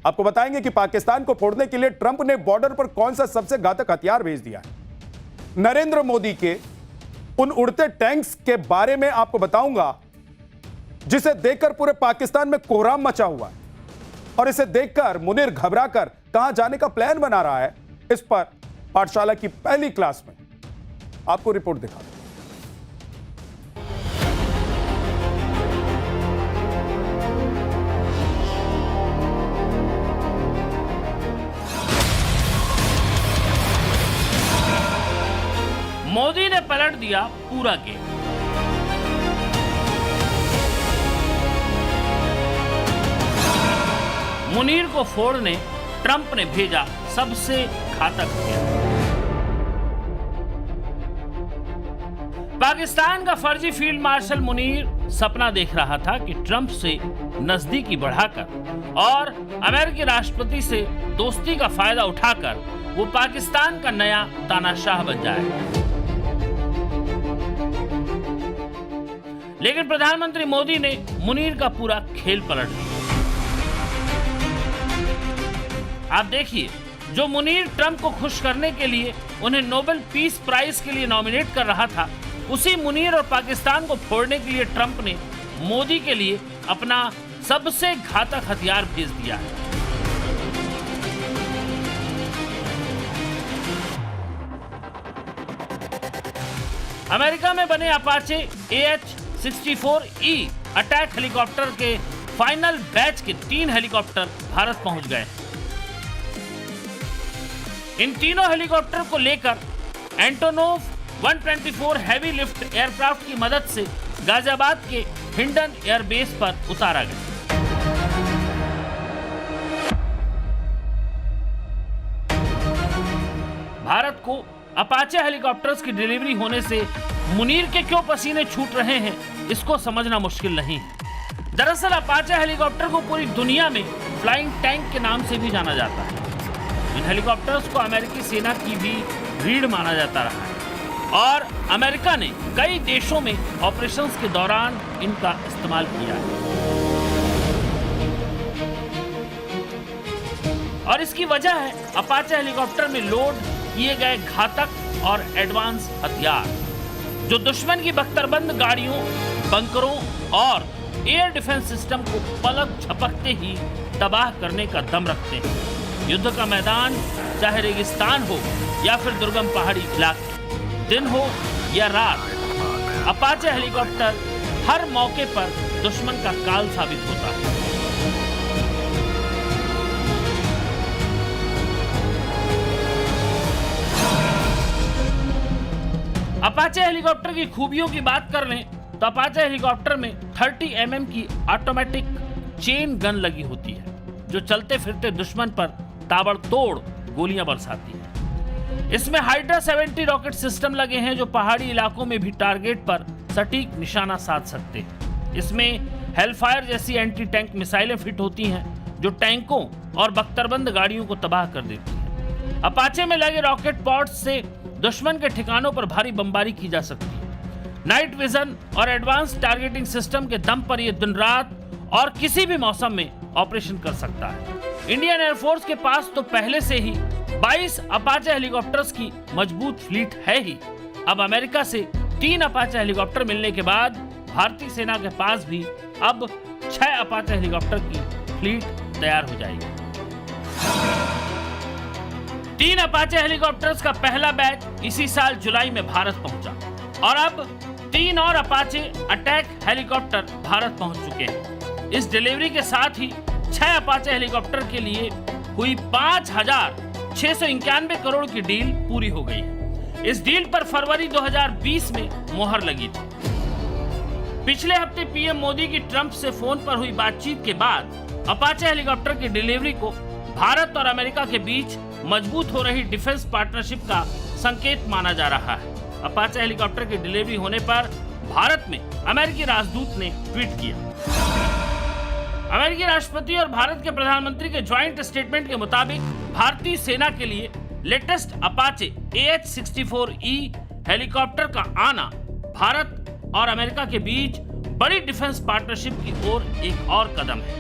आपको बताएंगे कि पाकिस्तान को फोड़ने के लिए ट्रंप ने बॉर्डर पर कौन सा सबसे घातक हथियार भेज दिया है। नरेंद्र मोदी के उन उड़ते टैंक्स के बारे में आपको बताऊंगा जिसे देखकर पूरे पाकिस्तान में कोहराम मचा हुआ है, और इसे देखकर मुनीर घबराकर कहां जाने का प्लान बना रहा है। इस पर पाठशाला की पहली क्लास में आपको रिपोर्ट दिखा। मोदी ने पलट दिया पूरा गेम। मुनीर को फोड़ने ट्रंप ने भेजा सबसे घातक हथियार। पाकिस्तान का फर्जी फील्ड मार्शल मुनीर सपना देख रहा था कि ट्रंप से नजदीकी बढ़ाकर और अमेरिकी राष्ट्रपति से दोस्ती का फायदा उठाकर वो पाकिस्तान का नया तानाशाह बन जाएगा। लेकिन प्रधानमंत्री मोदी ने मुनीर का पूरा खेल पलट दिया। आप देखिए, जो मुनीर ट्रंप को खुश करने के लिए उन्हें नोबेल पीस प्राइज के लिए नॉमिनेट कर रहा था, उसी मुनीर और पाकिस्तान को फोड़ने के लिए ट्रंप ने मोदी के लिए अपना सबसे घातक हथियार भेज दिया है। अमेरिका में बने अपाचे AH-64E अटैक हेलीकॉप्टर के फाइनल बैच के 3 हेलीकॉप्टर भारत पहुंच गए। इन तीनों हेलीकॉप्टर को लेकर एंटोनोव 124 हैवी लिफ्ट एयरक्राफ्ट की मदद से गाजियाबाद के हिंडन एयरबेस पर उतारा गया। भारत को अपाचे हेलीकॉप्टर्स की डिलीवरी होने से मुनीर के क्यों पसीने छूट रहे हैं, इसको समझना मुश्किल नहीं है। दरअसल अपाचे हेलीकॉप्टर को पूरी दुनिया में फ्लाइंग टैंक के नाम से भी जाना जाता है। इन हेलीकॉप्टर्स को अमेरिकी सेना की भी रीढ़ माना जाता रहा है और अमेरिका ने कई देशों में ऑपरेशंस के दौरान इनका इस्तेमाल किया है। और इसकी वजह है अपाचे हेलीकॉप्टर में लोड किए गए घातक और एडवांस हथियार, जो दुश्मन की बख्तरबंद गाड़ियों, बंकरों और एयर डिफेंस सिस्टम को पलक झपकते ही तबाह करने का दम रखते हैं। युद्ध का मैदान चाहे रेगिस्तान हो या फिर दुर्गम पहाड़ी इलाके, दिन हो या रात, अपाचे हेलीकॉप्टर हर मौके पर दुश्मन का काल साबित होता है। अपाचे हेलीकॉप्टर की खूबियों की बात कर लें तो अपाचे हेलीकॉप्टर में 30 mm की ऑटोमेटिक चेन गन लगी होती है, जो चलते फिरते दुश्मन पर ताबड़तोड़ गोलियां बरसाती है। इसमें हाइड्रा 70 रॉकेट सिस्टम लगे हैं, जो पहाड़ी इलाकों में भी टारगेट पर सटीक निशाना साध सकते हैं। इसमें हेलफायर जैसी एंटी टैंक मिसाइलें फिट होती हैं, जो टैंकों और बख्तरबंद गाड़ियों को तबाह कर देती हैं। अपाचे में लगे रॉकेट पॉड्स से दुश्मन के ठिकानों पर भारी बमबारी की जा सकती है। नाइट विजन और एडवांस टारगेटिंग सिस्टम के दम पर यह दिन रात और किसी भी मौसम में ऑपरेशन कर सकता है। इंडियन एयरफोर्स के पास तो पहले से ही 22 अपाचे हेलीकॉप्टर्स की मजबूत फ्लीट है ही। अब अमेरिका से 3 अपाचे हेलीकॉप्टर मिलने के बाद भारतीय सेना के पास भी अब 6 अपाचे हेलीकॉप्टर की फ्लीट तैयार हो जाएगी। 3 अपाचे हेलीकॉप्टर्स का पहला बैच इसी साल जुलाई में भारत पहुंचा और अब 3 और अपाचे अटैक हेलीकॉप्टर भारत पहुंच चुके हैं। इस डिलीवरी के साथ ही 6 अपाचे हेलीकॉप्टर के लिए हुई 5,691 करोड़ की डील पूरी हो गई है। इस डील पर फरवरी 2020 में मोहर लगी थी। पिछले हफ्ते पीएम मोदी की ट्रंप से फोन पर हुई बातचीत के बाद अपाचे हेलीकॉप्टर की डिलीवरी को भारत और अमेरिका के बीच मजबूत हो रही डिफेंस पार्टनरशिप का संकेत माना जा रहा है। अपाचे हेलीकॉप्टर की डिलीवरी होने पर भारत में अमेरिकी राजदूत ने ट्वीट किया। अमेरिकी राष्ट्रपति और भारत के प्रधानमंत्री के ज्वाइंट स्टेटमेंट के मुताबिक भारतीय सेना के लिए लेटेस्ट अपाचे AH-64E हेलीकॉप्टर का आना भारत और अमेरिका के बीच बड़ी डिफेंस पार्टनरशिप की ओर एक और कदम है।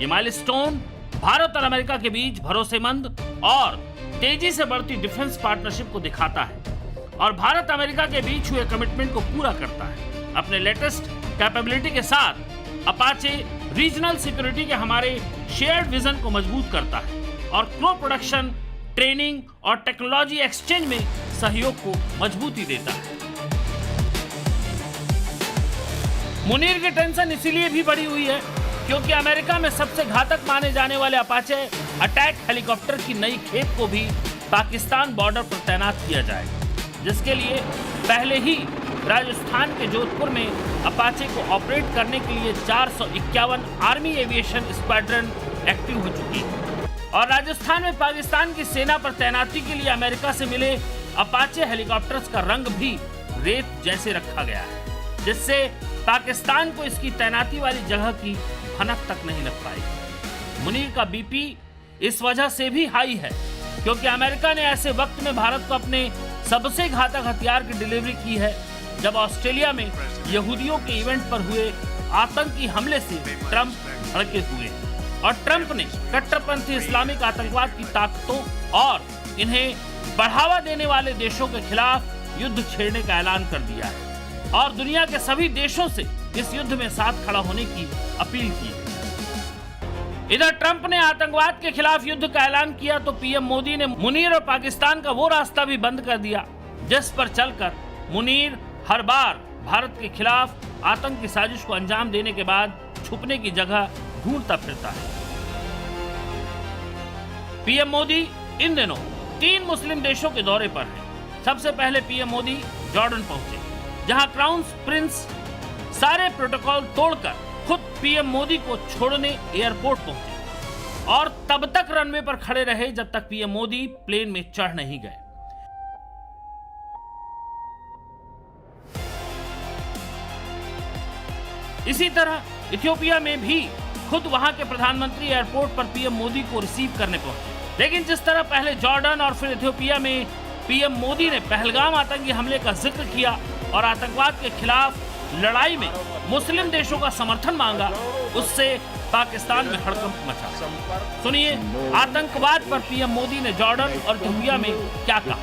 ये माइलस्टोन भारत और अमेरिका के बीच भरोसेमंद और तेजी से बढ़ती डिफेंस पार्टनरशिप को दिखाता है और भारत अमेरिका के बीच हुए कमिटमेंट को पूरा करता है। अपने लेटेस्ट कैपेबिलिटी के साथ अपाचे रीजनल सिक्योरिटी के हमारे शेयर्ड विजन को मजबूत करता है और क्रो प्रोडक्शन, ट्रेनिंग और टेक्नोलॉजी एक्सचेंज में सहयोग को मजबूती देता है। मुनीर की टेंशन इसीलिए भी बढ़ी हुई है क्योंकि अमेरिका में सबसे घातक माने जाने वाले अपाचे अटैक हेलीकॉप्टर की नई खेप को भी पाकिस्तान बॉर्डर पर तैनात किया जाएगा, जिसके लिए पहले ही राजस्थान के जोधपुर में अपाचे को ऑपरेट करने के लिए 451 आर्मी एविएशन स्क्वाड्रन एक्टिव हो चुकी है और राजस्थान में पाकिस्तान की सेना पर तैनाती के लिए अमेरिका से मिले अपाचे हेलीकॉप्टर्स का रंग भी रेत जैसे रखा गया है, जिससे पाकिस्तान को इसकी तैनाती वाली जगह की भनक तक नहीं लग पाएगी। मुनीर का बीपी इस वजह से भी हाई है क्योंकि अमेरिका ने ऐसे वक्त में भारत को अपने सबसे घातक हथियार की डिलीवरी की है जब ऑस्ट्रेलिया में यहूदियों के इवेंट पर हुए आतंकी हमले से ट्रंप भड़के हुए और ट्रंप ने कट्टरपंथी इस्लामिक आतंकवाद की ताकतों और इन्हें बढ़ावा देने वाले देशों के खिलाफ युद्ध छेड़ने का ऐलान कर दिया है और दुनिया के सभी देशों से इस युद्ध में साथ खड़ा होने की अपील की है। इधर ट्रंप ने आतंकवाद के खिलाफ युद्ध का ऐलान किया तो पीएम मोदी ने मुनीर और पाकिस्तान का वो रास्ता भी बंद कर दिया जिस पर चलकर मुनीर हर बार भारत के खिलाफ आतंक की साजिश को अंजाम देने के बाद छुपने की जगह ढूंढता फिरता है। पीएम मोदी इन दिनों 3 मुस्लिम देशों के दौरे पर हैं। सबसे पहले पीएम मोदी जॉर्डन पहुंचे, जहां क्राउन प्रिंस सारे प्रोटोकॉल तोड़कर खुद पीएम मोदी को छोड़ने एयरपोर्ट पहुंचे और तब तक रनवे पर खड़े रहे जब तक पीएम मोदी प्लेन में चढ़ नहीं गए। इसी तरह इथियोपिया में भी खुद वहां के प्रधानमंत्री एयरपोर्ट पर पीएम मोदी को रिसीव करने पहुंचे। लेकिन जिस तरह पहले जॉर्डन और फिर इथियोपिया में पीएम मोदी ने पहलगाम आतंकी हमले का जिक्र किया और आतंकवाद के खिलाफ लड़ाई में मुस्लिम देशों का समर्थन मांगा, उससे पाकिस्तान में हड़कंप मचा। सुनिए आतंकवाद पर पीएम मोदी ने जॉर्डन और इथियोपिया में क्या कहा।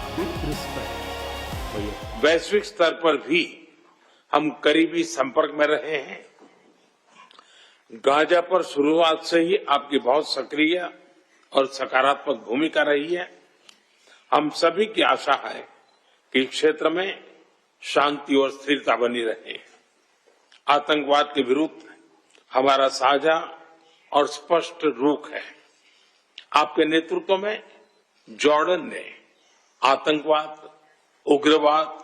वैश्विक स्तर पर भी हम करीबी संपर्क में रहे हैं। गाजा पर शुरुआत से ही आपकी बहुत सक्रिय और सकारात्मक भूमिका रही है। हम सभी की आशा है कि क्षेत्र में शांति और स्थिरता बनी रहे। आतंकवाद के विरुद्ध हमारा साझा और स्पष्ट रुख है। आपके नेतृत्व में जॉर्डन ने आतंकवाद, उग्रवाद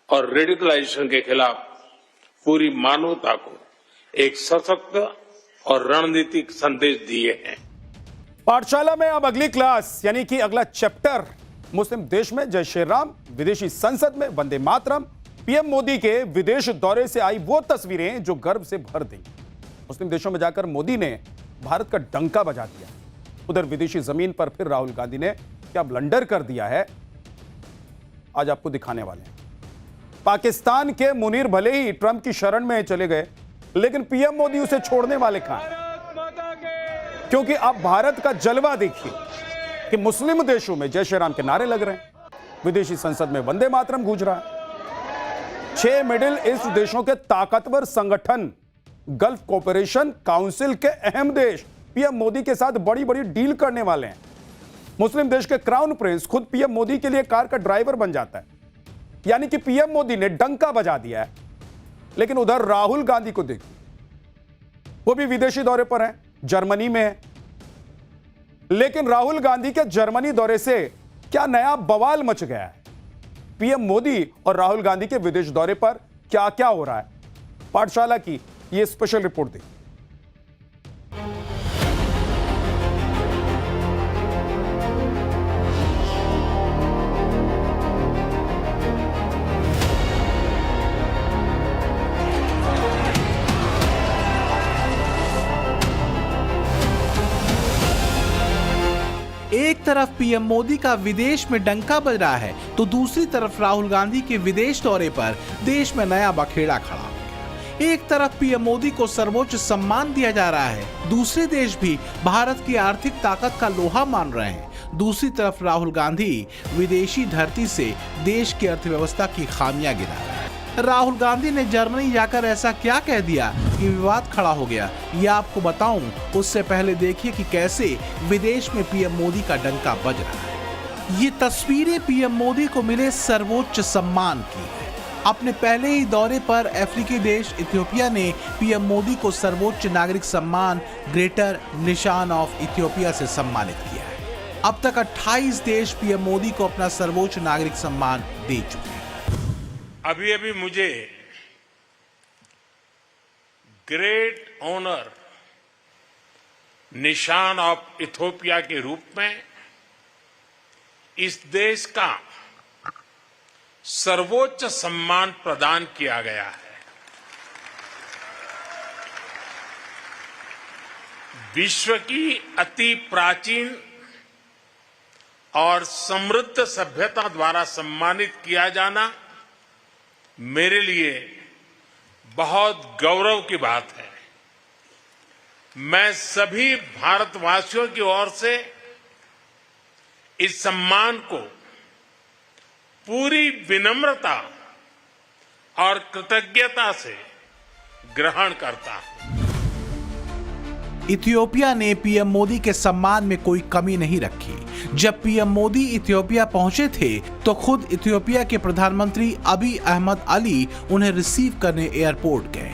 और रेडिकलाइजेशन के खिलाफ पूरी मानवता को एक सशक्त और रणनीतिक संदेश दिए हैं। पाठशाला में अब अगली क्लास यानी कि अगला चैप्टर। मुस्लिम देश में जय श्री राम, विदेशी संसद में वंदे मातरम, पीएम मोदी के विदेश दौरे से आई वो तस्वीरें जो गर्व से भर दें। मुस्लिम देशों में जाकर मोदी ने भारत का डंका बजा दिया। उधर विदेशी जमीन पर फिर राहुल गांधी ने क्या ब्लंडर कर दिया है, आज आपको दिखाने वाले हैं। पाकिस्तान के मुनीर भले ही ट्रंप की शरण में चले गए, लेकिन पीएम मोदी उसे छोड़ने वाले कहां हैं? क्योंकि आप भारत का जलवा देखिए कि मुस्लिम देशों में जय श्री राम के नारे लग रहे हैं, विदेशी संसद में वंदे मातरम गूंज रहा है। 6 मिडिल ईस्ट देशों के ताकतवर संगठन गल्फ कोऑपरेशन काउंसिल के अहम देश पीएम मोदी के साथ बड़ी बड़ी डील करने वाले हैं। मुस्लिम देश के क्राउन प्रिंस खुद पीएम मोदी के लिए कार का ड्राइवर बन जाता है, यानी कि पीएम मोदी ने डंका बजा दिया है। लेकिन उधर राहुल गांधी को देखिए, वो भी विदेशी दौरे पर हैं, जर्मनी में है। लेकिन राहुल गांधी के जर्मनी दौरे से क्या नया बवाल मच गया है? पीएम मोदी और राहुल गांधी के विदेश दौरे पर क्या क्या हो रहा है, पाठशाला की यह स्पेशल रिपोर्ट देखिए। एक तरफ पीएम मोदी का विदेश में डंका बज रहा है तो दूसरी तरफ राहुल गांधी के विदेश दौरे पर देश में नया बखेड़ा खड़ा हो गया। एक तरफ पीएम मोदी को सर्वोच्च सम्मान दिया जा रहा है, दूसरे देश भी भारत की आर्थिक ताकत का लोहा मान रहे हैं। दूसरी तरफ राहुल गांधी विदेशी धरती से देश की अर्थव्यवस्था की खामियां गिरा रहे हैं। राहुल गांधी ने जर्मनी जाकर ऐसा क्या कह दिया कि विवाद खड़ा हो गया, ये आपको बताऊं उससे पहले देखिए कि कैसे विदेश में पीएम मोदी का डंका बज रहा है। ये तस्वीरें पीएम मोदी को मिले सर्वोच्च सम्मान की है। अपने पहले ही दौरे पर अफ्रीकी देश इथियोपिया ने पीएम मोदी को सर्वोच्च नागरिक सम्मान ग्रेटर निशान ऑफ इथियोपिया से सम्मानित किया है। अब तक 28 देश पीएम मोदी को अपना सर्वोच्च नागरिक सम्मान दे चुके हैं। अभी अभी मुझे ग्रेट ऑनर निशान ऑफ इथियोपिया के रूप में इस देश का सर्वोच्च सम्मान प्रदान किया गया है। विश्व की अति प्राचीन और समृद्ध सभ्यता द्वारा सम्मानित किया जाना मेरे लिए बहुत गौरव की बात है। मैं सभी भारतवासियों की ओर से इस सम्मान को पूरी विनम्रता और कृतज्ञता से ग्रहण करता हूं। इथियोपिया ने पीएम मोदी के सम्मान में कोई कमी नहीं रखी। जब पीएम मोदी इथियोपिया पहुंचे थे तो खुद इथियोपिया के प्रधानमंत्री अबी अहमद अली उन्हें रिसीव करने एयरपोर्ट गए।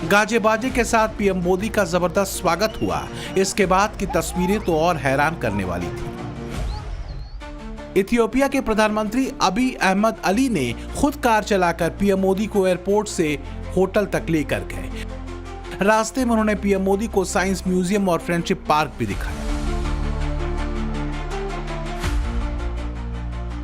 गाजे बाजे के साथ पीएम मोदी का जबरदस्त स्वागत हुआ। इसके बाद की तस्वीरें तो और हैरान करने वाली थी। इथियोपिया के प्रधानमंत्री अबी अहमद अली ने खुद कार चलाकर पीएम मोदी को एयरपोर्ट से होटल तक लेकर गए। रास्ते में उन्होंने पीएम मोदी को साइंस म्यूजियम और फ्रेंडशिप पार्क भी दिखाया।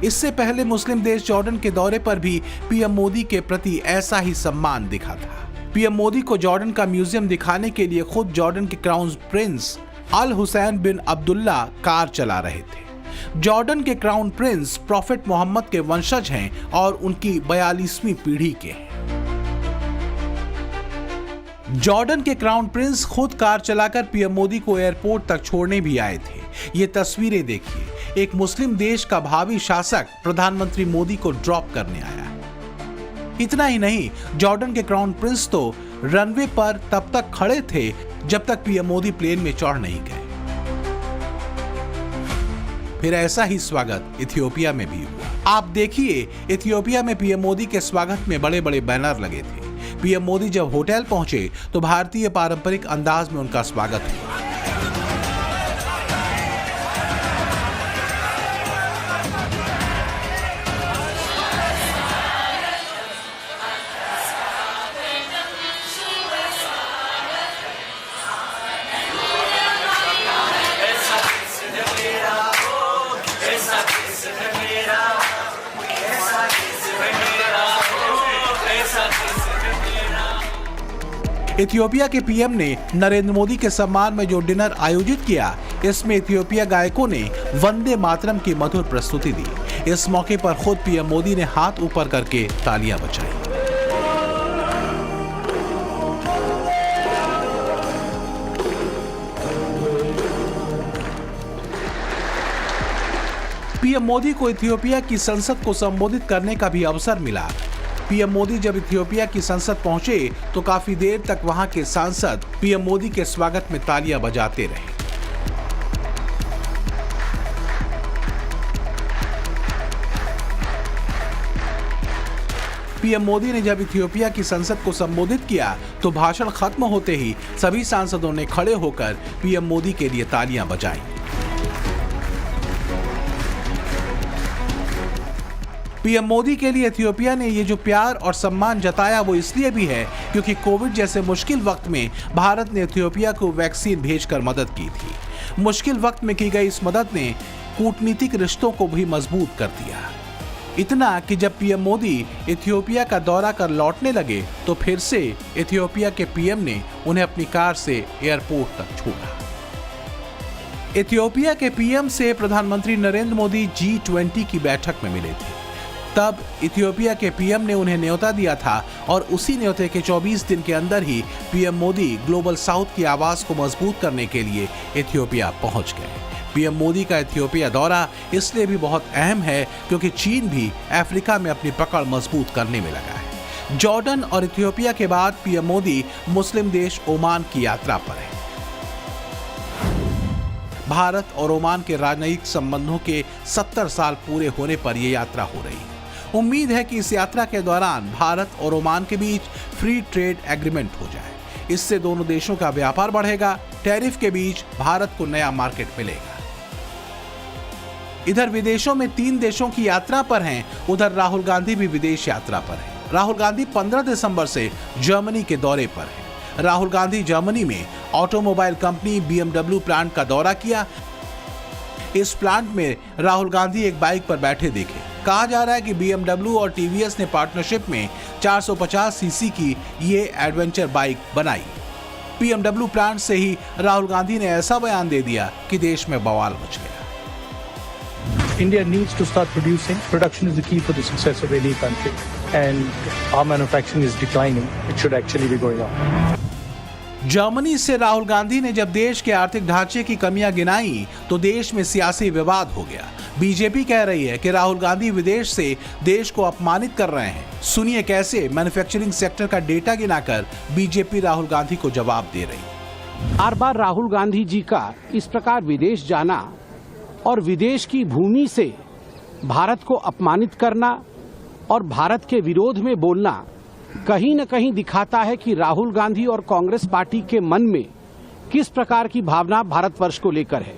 इससे पहले मुस्लिम देश जॉर्डन के दौरे पर भी पीएम मोदी के प्रति ऐसा ही सम्मान दिखा था। पीएम मोदी को जॉर्डन का म्यूजियम दिखाने के लिए खुद जॉर्डन के क्राउन प्रिंस अल हुसैन बिन अब्दुल्ला कार चला रहे थे। जॉर्डन के क्राउन प्रिंस प्रॉफेट मोहम्मद के वंशज हैं और उनकी 42वीं पीढ़ी के हैं। जॉर्डन के क्राउन प्रिंस खुद कार चलाकर पीएम मोदी को एयरपोर्ट तक छोड़ने भी आए थे। ये तस्वीरें देखिए, एक मुस्लिम देश का भावी शासक प्रधानमंत्री मोदी को ड्रॉप करने आया है। इतना ही नहीं, जॉर्डन के क्राउन प्रिंस तो रनवे पर तब तक खड़े थे जब तक पीएम मोदी प्लेन में चढ़ नहीं गए। फिर ऐसा ही स्वागत इथियोपिया में भी हुआ। आप देखिए, इथियोपिया में पीएम मोदी के स्वागत में बड़े बड़े बैनर लगे थे। पीएम मोदी जब होटल पहुंचे तो भारतीय पारंपरिक अंदाज में उनका स्वागत हुआ। इथियोपिया के पीएम ने नरेंद्र मोदी के सम्मान में जो डिनर आयोजित किया, इसमें इथियोपिया गायकों ने वंदे मातरम की मधुर प्रस्तुति दी। इस मौके पर खुद पीएम मोदी ने हाथ ऊपर करके तालियां बजाई। पीएम मोदी को इथियोपिया की संसद को संबोधित करने का भी अवसर मिला। पीएम मोदी जब इथियोपिया की संसद पहुंचे तो काफी देर तक वहां के सांसद पीएम मोदी के स्वागत में तालियां बजाते रहे। पीएम मोदी ने जब इथियोपिया की संसद को संबोधित किया तो भाषण खत्म होते ही सभी सांसदों ने खड़े होकर पीएम मोदी के लिए तालियां बजाई। पीएम मोदी के लिए इथियोपिया ने ये जो प्यार और सम्मान जताया वो इसलिए भी है क्योंकि कोविड जैसे मुश्किल वक्त में भारत ने इथियोपिया को वैक्सीन भेजकर मदद की थी। मुश्किल वक्त में की गई इस मदद ने कूटनीतिक रिश्तों को भी मजबूत कर दिया। इतना कि जब पीएम मोदी इथियोपिया का दौरा कर लौटने लगे तो फिर से इथियोपिया के पीएम ने उन्हें अपनी कार से एयरपोर्ट तक छोड़ा। इथियोपिया के पीएम से प्रधानमंत्री नरेंद्र मोदी G20 की बैठक में मिले थे। तब इथियोपिया के पीएम ने उन्हें न्योता दिया था और उसी न्योते के 24 दिन के अंदर ही पीएम मोदी ग्लोबल साउथ की आवाज को मजबूत करने के लिए इथियोपिया पहुंच गए। पीएम मोदी का इथियोपिया दौरा इसलिए भी बहुत अहम है क्योंकि चीन भी अफ्रीका में अपनी पकड़ मजबूत करने में लगा है। जॉर्डन और इथियोपिया के बाद पीएम मोदी मुस्लिम देश ओमान की यात्रा पर है। भारत और ओमान के राजनयिक संबंधों के 70 साल पूरे होने पर यह यात्रा हो रही है। उम्मीद है कि इस यात्रा के दौरान भारत और ओमान के बीच फ्री ट्रेड एग्रीमेंट हो जाए। इससे दोनों देशों का व्यापार बढ़ेगा, टैरिफ के बीच भारत को नया मार्केट मिलेगा। इधर विदेशों में 3 देशों की यात्रा पर हैं, उधर राहुल गांधी भी विदेश यात्रा पर हैं। राहुल गांधी 15 दिसंबर से जर्मनी के दौरे पर हैं। राहुल गांधी जर्मनी में ऑटोमोबाइल कंपनी BMW प्लांट का दौरा किया। इस प्लांट में राहुल गांधी एक बाइक पर बैठे दिखे। कहा जा रहा है कि BMW और TVS ने पार्टनरशिप में 450 सीसी की ये एडवेंचर बाइक बनाई। BMW प्लांट से ही राहुल गांधी ने ऐसा बयान दे दिया कि देश में बवाल मच गया। India needs to start producing. Production is the key for the success of any country, and our manufacturing is declining. It should actually be going up. Germany से राहुल गांधी ने जब देश के आर्थिक ढांचे की कमियां गिनाई तो देश में सियासी विवाद हो गया। बीजेपी कह रही है कि राहुल गांधी विदेश से देश को अपमानित कर रहे हैं। सुनिए कैसे मैन्युफैक्चरिंग सेक्टर का डेटा गिनाकर बीजेपी राहुल गांधी को जवाब दे रही। बार बार राहुल गांधी जी का इस प्रकार विदेश जाना और विदेश की भूमि से भारत को अपमानित करना और भारत के विरोध में बोलना कहीं न कहीं दिखाता है कि राहुल गांधी और कांग्रेस पार्टी के मन में किस प्रकार की भावना भारतवर्ष को लेकर है।